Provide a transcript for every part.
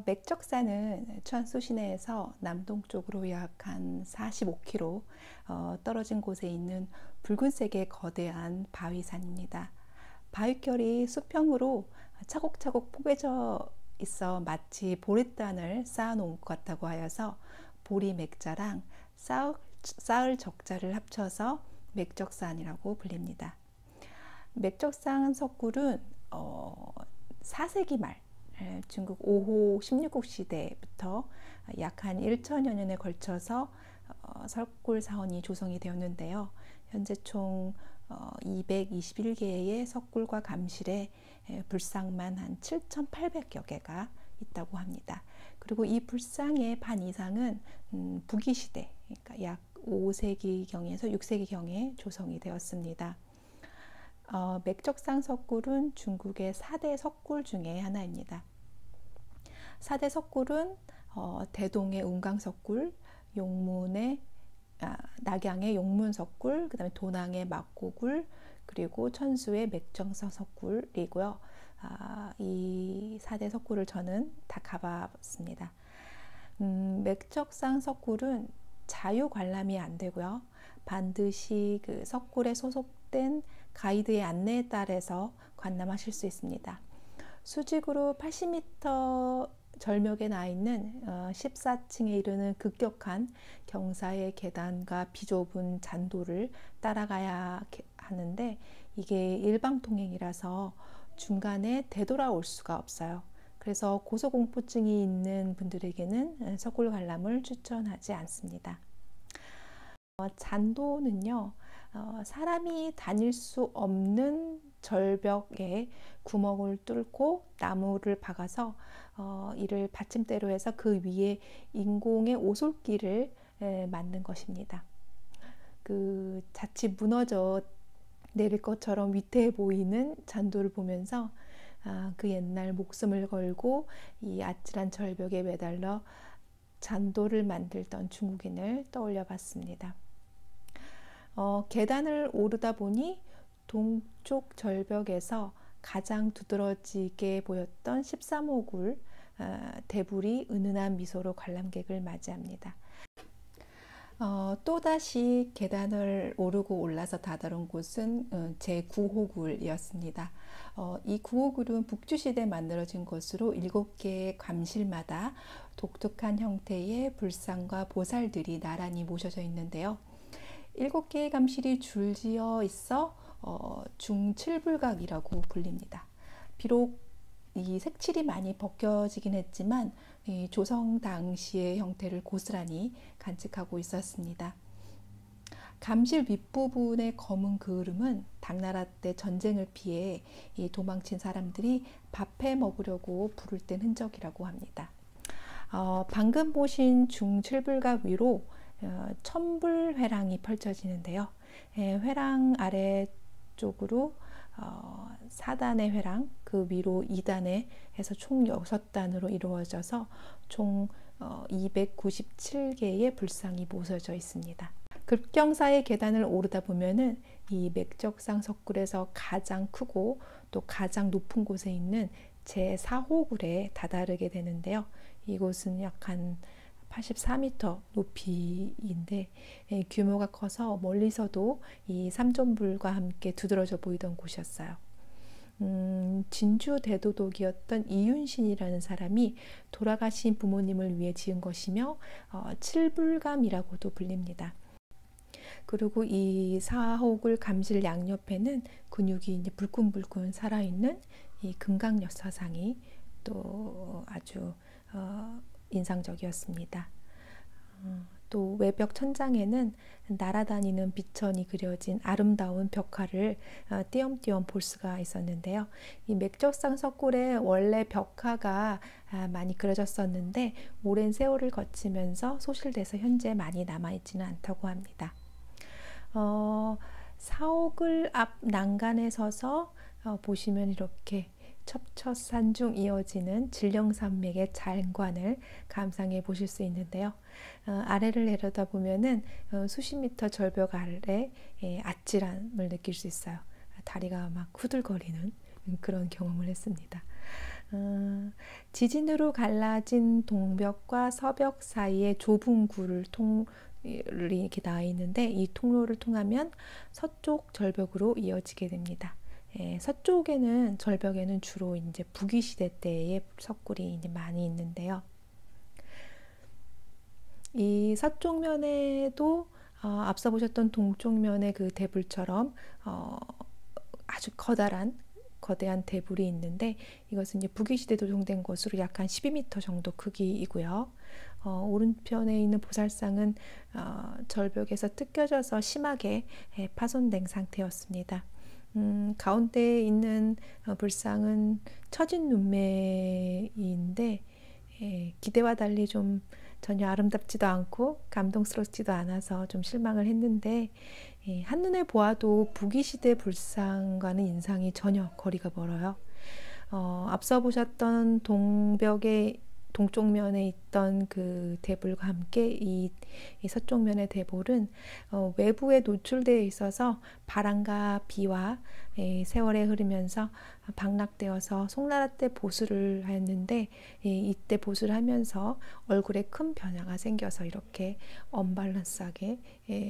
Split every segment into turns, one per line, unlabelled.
맥적산은 천수 시내에서 남동쪽으로 약 한 45km 떨어진 곳에 있는 붉은색의 거대한 바위산입니다. 바위결이 수평으로 차곡차곡 포개져 있어 마치 보릿단을 쌓아놓은 것 같다고 하여서 보리맥자랑 쌓을 적자를 합쳐서 맥적산이라고 불립니다. 맥적산 석굴은 4세기 말 중국 5호 16국 시대부터 약 한 1000여 년에 걸쳐서 석굴 사원이 조성이 되었는데요. 현재 총 221개의 석굴과 감실에 불상만 한 7,800여 개가 있다고 합니다. 그리고 이 불상의 반 이상은 부기시대, 그러니까 약 5세기경에서 6세기경에 조성이 되었습니다. 맥적산 석굴은 중국의 4대 석굴 중에 하나입니다. 4대 석굴은 대동의 운강석굴, 낙양의 용문석굴, 그 다음에 도낭의 막고굴, 그리고 천수의 맥적산 석굴이고요. 이 4대 석굴을 저는 다 가봤습니다. 맥적산 석굴은 자유 관람이 안 되고요. 반드시 그 석굴에 소속된 가이드의 안내에 따라서 관람하실 수 있습니다. 수직으로 80m 절벽에 나 있는 14층에 이르는 급격한 경사의 계단과 비좁은 잔도를 따라가야 하는데 이게 일방통행이라서 중간에 되돌아올 수가 없어요. 그래서 고소공포증이 있는 분들에게는 석굴 관람을 추천하지 않습니다. 잔도는요, 사람이 다닐 수 없는 절벽에 구멍을 뚫고 나무를 박아서 이를 받침대로 해서 그 위에 인공의 오솔길을 만든 것입니다. 그 자칫 무너져 내릴 것처럼 위태해 보이는 잔도를 보면서 그 옛날 목숨을 걸고 이 아찔한 절벽에 매달려 잔도를 만들던 중국인을 떠올려 봤습니다. 계단을 오르다 보니 동쪽 절벽에서 가장 두드러지게 보였던 13호굴 대불이 은은한 미소로 관람객을 맞이합니다. 또다시 계단을 오르고 올라서 다다른 곳은 제9호굴이었습니다. 이 9호굴은 북주시대에 만들어진 것으로 7개의 감실마다 독특한 형태의 불상과 보살들이 나란히 모셔져 있는데요. 7개의 감실이 줄지어 있어 중칠불각이라고 불립니다. 비록 이 색칠이 많이 벗겨지긴 했지만 조성 당시의 형태를 고스란히 간직하고 있었습니다. 감실 윗부분의 검은 그을음은 당나라 때 전쟁을 피해 도망친 사람들이 밥해 먹으려고 불을 뗀 흔적이라고 합니다. 방금 보신 중칠불각 위로 천불회랑이 펼쳐지는데요. 회랑 아래쪽으로 4단의 회랑, 그 위로 2단에 해서 총 6단으로 이루어져서 총 297개의 불상이 모서져 있습니다. 급경사의 계단을 오르다 보면은 이 맥적산 석굴에서 가장 크고 또 가장 높은 곳에 있는 제4호굴에 다다르게 되는데요. 이곳은 약 한 84m 높이인데 규모가 커서 멀리서도 이 삼존불과 함께 두드러져 보이던 곳이었어요. 진주 대도독이었던 이윤신이라는 사람이 돌아가신 부모님을 위해 지은 것이며 칠불감이라고도 불립니다. 그리고 이 4호굴 감실 양옆에는 근육이 이제 불끈불끈 살아있는 이 금강역사상이 또 아주 인상적이었습니다. 또 외벽 천장에는 날아다니는 비천이 그려진 아름다운 벽화를 띄엄띄엄 볼 수가 있었는데요. 이 맥적산 석굴에 원래 벽화가 많이 그려졌었는데 오랜 세월을 거치면서 소실돼서 현재 많이 남아있지는 않다고 합니다. 4호굴 앞 난간에 서서 보시면 이렇게 첩첩산중 이어지는 질령산맥의 장관을 감상해 보실 수 있는데요. 아래를 내려다 보면은 수십 미터 절벽 아래 아찔함을 느낄 수 있어요. 다리가 막 후들거리는 그런 경험을 했습니다. 지진으로 갈라진 동벽과 서벽 사이에 좁은 굴을 이렇게 나와 있는데, 이 통로를 통하면 서쪽 절벽으로 이어지게 됩니다. 서쪽에는 절벽에는 주로 이제 북위 시대 때의 석굴이 이제 많이 있는데요. 이 서쪽 면에도 앞서 보셨던 동쪽 면의 그 대불처럼 아주 거대한 대불이 있는데, 이것은 이제 북위시대 조성된 것으로 약 한 12m 정도 크기이고요. 오른편에 있는 보살상은 절벽에서 뜯겨져서 심하게 파손된 상태였습니다. 가운데에 있는 불상은 처진 눈매인데, 기대와 달리 좀 전혀 아름답지도 않고 감동스럽지도 않아서 좀 실망을 했는데, 한눈에 보아도 북위시대 불상과는 인상이 전혀 거리가 멀어요. 앞서 보셨던 동벽의 동쪽 면에 있던 그 대불과 함께 이 서쪽 면의 대불은 외부에 노출되어 있어서 바람과 비와 세월에 흐르면서 방락되어서 송나라 때 보수를 했는데, 이때 보수를 하면서 얼굴에 큰 변화가 생겨서 이렇게 언밸런스하게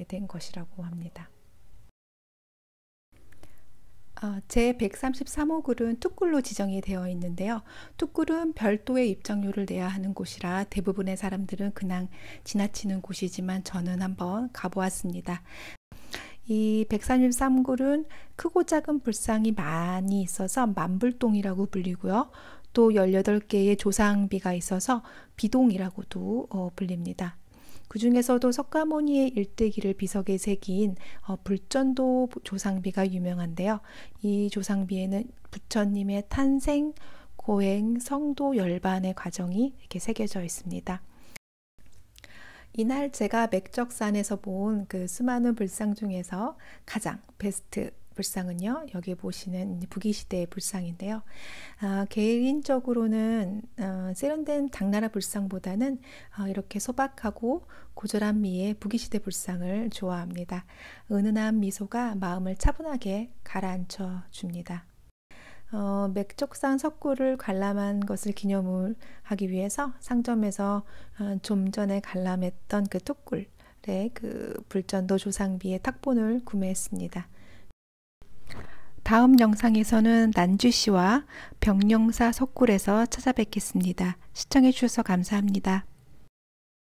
된 것이라고 합니다. 제 133호 굴은 툭굴로 지정이 되어 있는데요. 툭굴은 별도의 입장료를 내야 하는 곳이라 대부분의 사람들은 그냥 지나치는 곳이지만 저는 한번 가보았습니다. 이 133굴은 크고 작은 불상이 많이 있어서 만불동이라고 불리고요. 또 18개의 조상비가 있어서 비동이라고도 불립니다. 그 중에서도 석가모니의 일대기를 비석에 새긴 불전도 조상비가 유명한데요. 이 조상비에는 부처님의 탄생, 고행, 성도 열반의 과정이 이렇게 새겨져 있습니다. 이날 제가 맥적산에서 본 그 수많은 불상 중에서 가장 베스트 불상은요, 여기 보시는 북위시대의 불상인데요. 개인적으로는 세련된 당나라 불상보다는 이렇게 소박하고 고졸한 미의 북위시대 불상을 좋아합니다. 은은한 미소가 마음을 차분하게 가라앉혀 줍니다. 맥적산 석굴을 관람한 것을 기념을 하기 위해서 상점에서 좀 전에 관람했던 그 툭굴의 그 불전도 조상비의 탁본을 구매했습니다. 다음 영상에서는 난주시와 병령사 석굴에서 찾아뵙겠습니다. 시청해 주셔서 감사합니다.